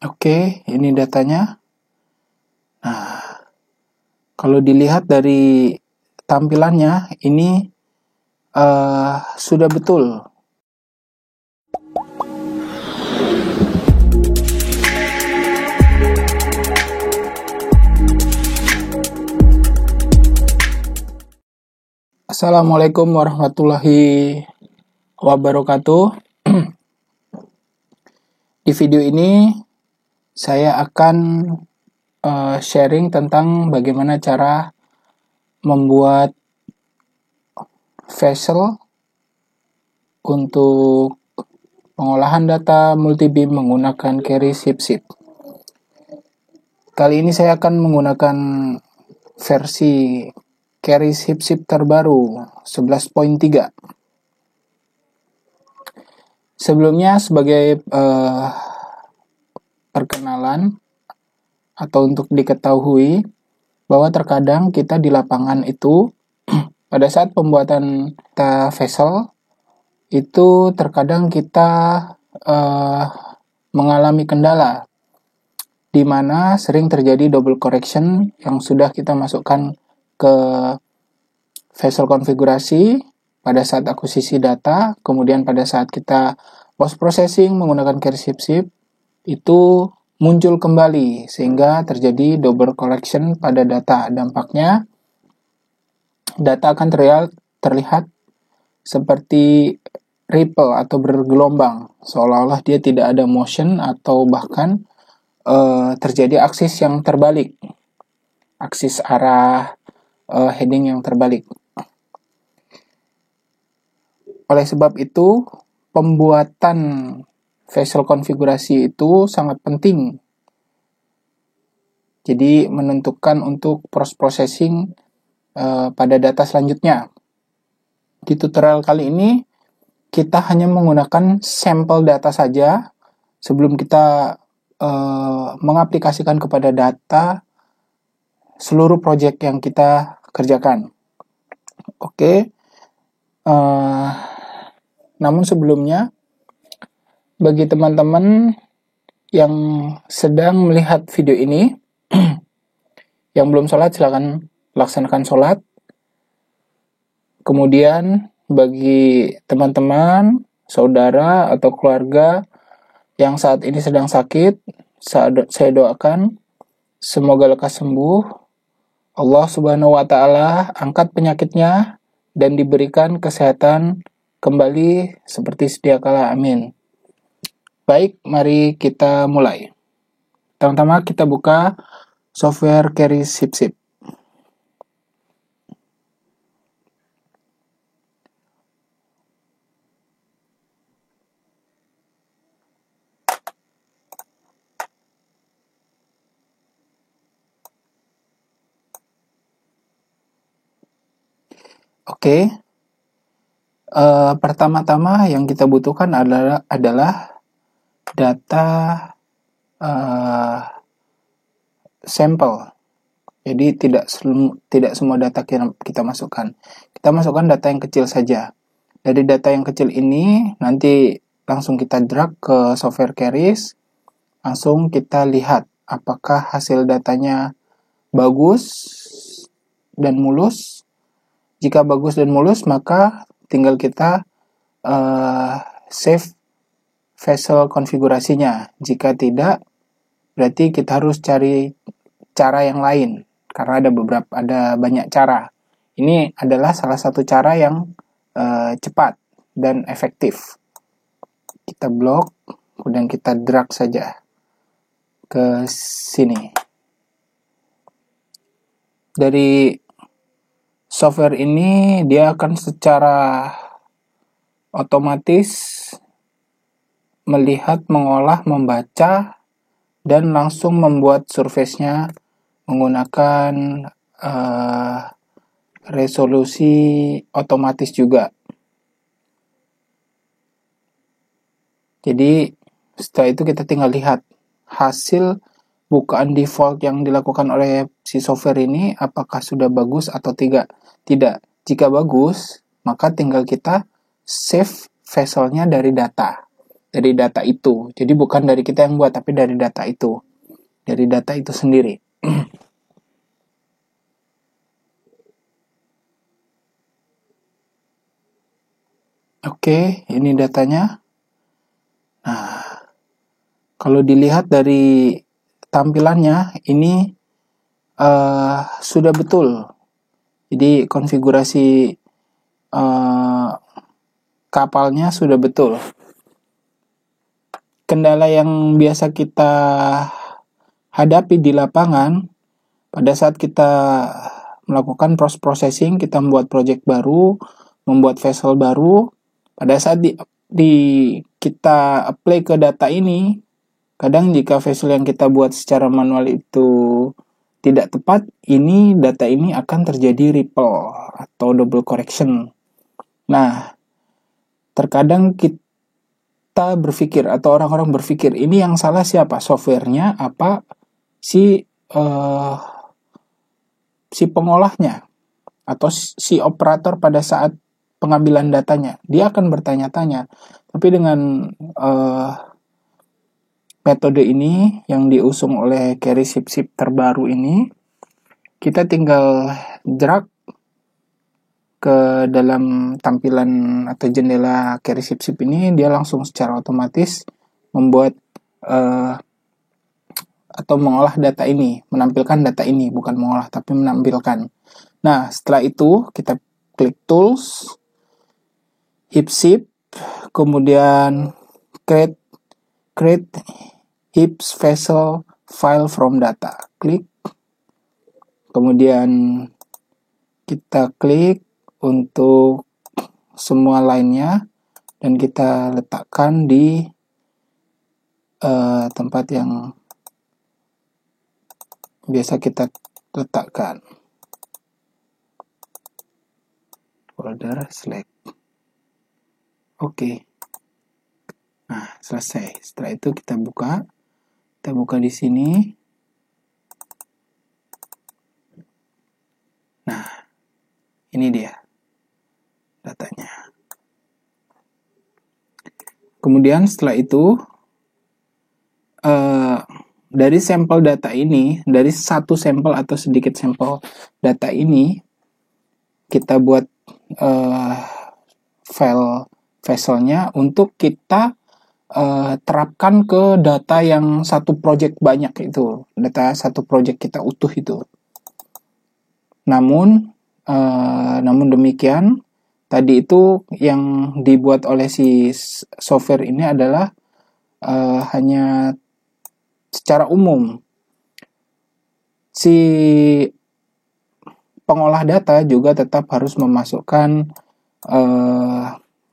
Oke, ini datanya. Nah, kalau dilihat dari tampilannya, ini sudah betul. Assalamualaikum warahmatullahi wabarakatuh. Di video ini saya akan sharing tentang bagaimana cara membuat vessel untuk pengolahan data multibeam menggunakan Keris HipZip. Kali ini saya akan menggunakan versi Keris HipZip terbaru 11.3. Sebelumnya sebagai perkenalan atau untuk diketahui bahwa terkadang kita di lapangan itu pada saat pembuatan vessel itu terkadang kita mengalami kendala di mana sering terjadi double correction yang sudah kita masukkan ke vessel konfigurasi pada saat akuisisi data, kemudian pada saat kita post processing menggunakan Keris HipZip itu muncul kembali sehingga terjadi double correction pada data. Dampaknya data akan terlihat seperti ripple atau bergelombang, seolah-olah dia tidak ada motion atau bahkan terjadi aksis yang terbalik, aksis arah heading yang terbalik. Oleh sebab itu, pembuatan vessel konfigurasi itu sangat penting. Jadi menentukan untuk post-processing pada data selanjutnya. Di tutorial kali ini, kita hanya menggunakan sampel data saja sebelum kita mengaplikasikan kepada data seluruh project yang kita kerjakan. Oke. Namun sebelumnya, bagi teman-teman yang sedang melihat video ini, yang belum sholat silakan laksanakan sholat. Kemudian bagi teman-teman, saudara atau keluarga yang saat ini sedang sakit, saya doakan semoga lekas sembuh. Allah Subhanahu wa Ta'ala angkat penyakitnya dan diberikan kesehatan kembali seperti sedia kala. Amin. Baik, mari kita mulai. Pertama kita buka software Keris HipZip. Oke. Pertama-tama yang kita butuhkan adalah data sampel. Jadi tidak semua data kita masukkan. Kita masukkan data yang kecil saja. Dari data yang kecil ini nanti langsung kita drag ke software Keris. Langsung kita lihat apakah hasil datanya bagus dan mulus. Jika bagus dan mulus, maka tinggal kita save vessel konfigurasinya. Jika tidak, berarti kita harus cari cara yang lain karena ada banyak cara. Ini adalah salah satu cara yang cepat dan efektif. Kita blok, kemudian kita drag saja ke sini. Dari software ini dia akan secara otomatis melihat, mengolah, membaca, dan langsung membuat surface-nya menggunakan resolusi otomatis juga. Jadi setelah itu kita tinggal lihat hasil bukaan default yang dilakukan oleh si software ini apakah sudah bagus atau tidak. Jika bagus, maka tinggal kita save vessel-nya dari data. dari data itu. Jadi bukan dari kita yang buat, tapi dari data itu. Dari data itu sendiri. Oke, ini datanya. Nah, kalau dilihat dari tampilannya, ini sudah betul. Jadi konfigurasi kapalnya sudah betul. Kendala yang biasa kita hadapi di lapangan pada saat kita melakukan processing, kita membuat project baru, membuat vessel baru, pada saat kita apply ke data ini, kadang jika vessel yang kita buat secara manual itu tidak tepat, data ini akan terjadi ripple atau double correction. Nah, terkadang kita berpikir atau orang-orang berpikir, ini yang salah siapa? Softwarenya apa si pengolahnya atau si operator pada saat pengambilan datanya? Dia akan bertanya-tanya. Tapi dengan metode ini yang diusung oleh Carry SIP terbaru ini, kita tinggal drag ke dalam tampilan atau jendela Carry SIP ini, dia langsung secara otomatis membuat atau mengolah data ini, menampilkan data ini, bukan mengolah tapi menampilkan. Nah, setelah itu kita klik Tools, HipSIP, kemudian create HIPS vessel file from data. Klik. Kemudian kita klik untuk semua lainnya dan kita letakkan di tempat yang biasa kita letakkan. Folder select. Oke. Nah, selesai. Setelah itu kita buka di sini. Nah, ini dia datanya. Kemudian setelah itu dari sampel data ini, dari satu sampel atau sedikit sampel data ini, kita buat file vesselnya untuk kita terapkan ke data yang satu project banyak itu, data satu project kita utuh itu. Namun demikian, tadi itu yang dibuat oleh si software ini adalah hanya secara umum. Si pengolah data juga tetap harus memasukkan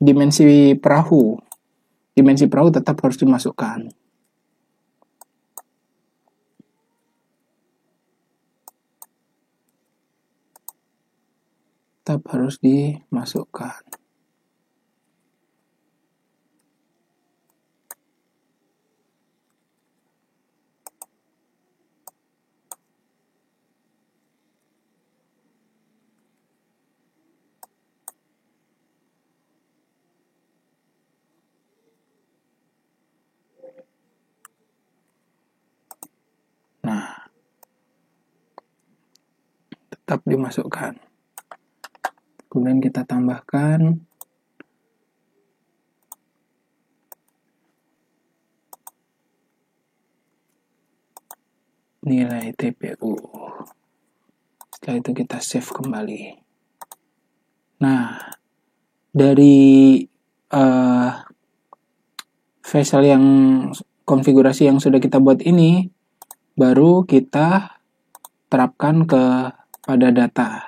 dimensi perahu. Dimensi perahu tetap harus dimasukkan. Tetap harus dimasukkan. Nah, tetap dimasukkan. Kemudian kita tambahkan nilai TPU. Setelah itu kita save kembali. Nah, dari vessel yang konfigurasi yang sudah kita buat ini, baru kita terapkan pada data.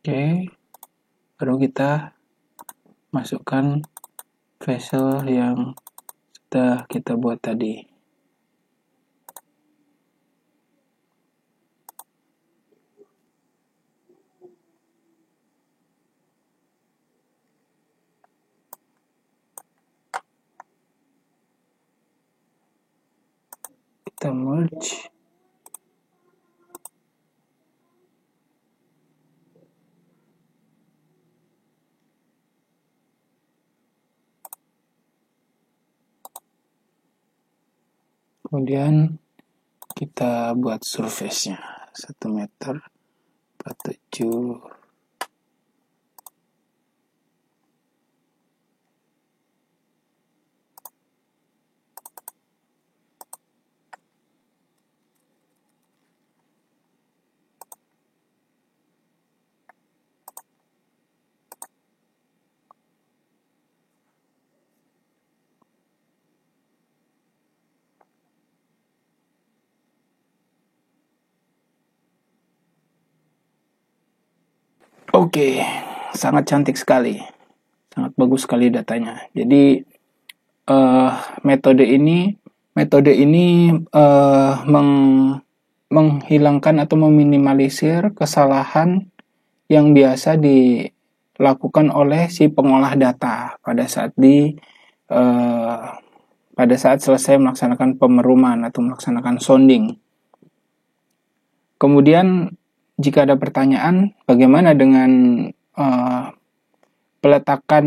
Oke, baru kita masukkan vessel yang sudah kita buat tadi. Kita merge. Kemudian kita buat surface-nya 1 meter 47. Oke, sangat cantik sekali, sangat bagus sekali datanya. Jadi metode ini menghilangkan atau meminimalisir kesalahan yang biasa dilakukan oleh si pengolah data pada saat selesai melaksanakan pemeruman atau melaksanakan sounding. Kemudian jika ada pertanyaan, bagaimana dengan peletakan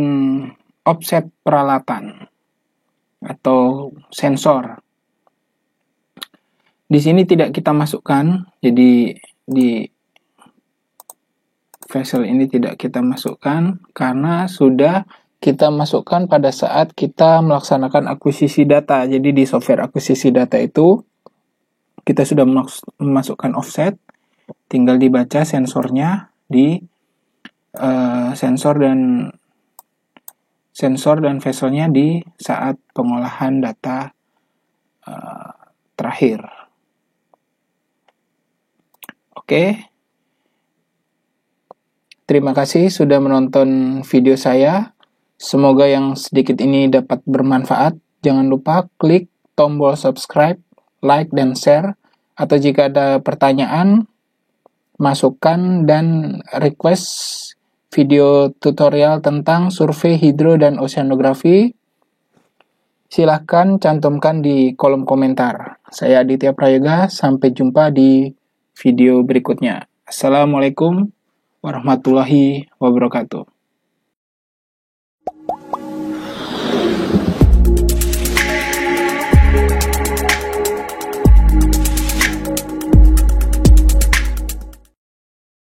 offset peralatan atau sensor? Di sini tidak kita masukkan, jadi di vessel ini tidak kita masukkan karena sudah kita masukkan pada saat kita melaksanakan akuisisi data. Jadi di software akuisisi data itu kita sudah memasukkan offset, tinggal dibaca sensornya di sensor dan vesselnya di saat pengolahan data terakhir. Oke. Terima kasih sudah menonton video saya. Semoga yang sedikit ini dapat bermanfaat. Jangan lupa klik tombol subscribe, like, dan share. Atau jika ada pertanyaan, masukkan dan request video tutorial tentang survei hidro dan oceanografi. Silahkan cantumkan di kolom komentar. Saya Aditya Prayoga, sampai jumpa di video berikutnya. Assalamualaikum warahmatullahi wabarakatuh.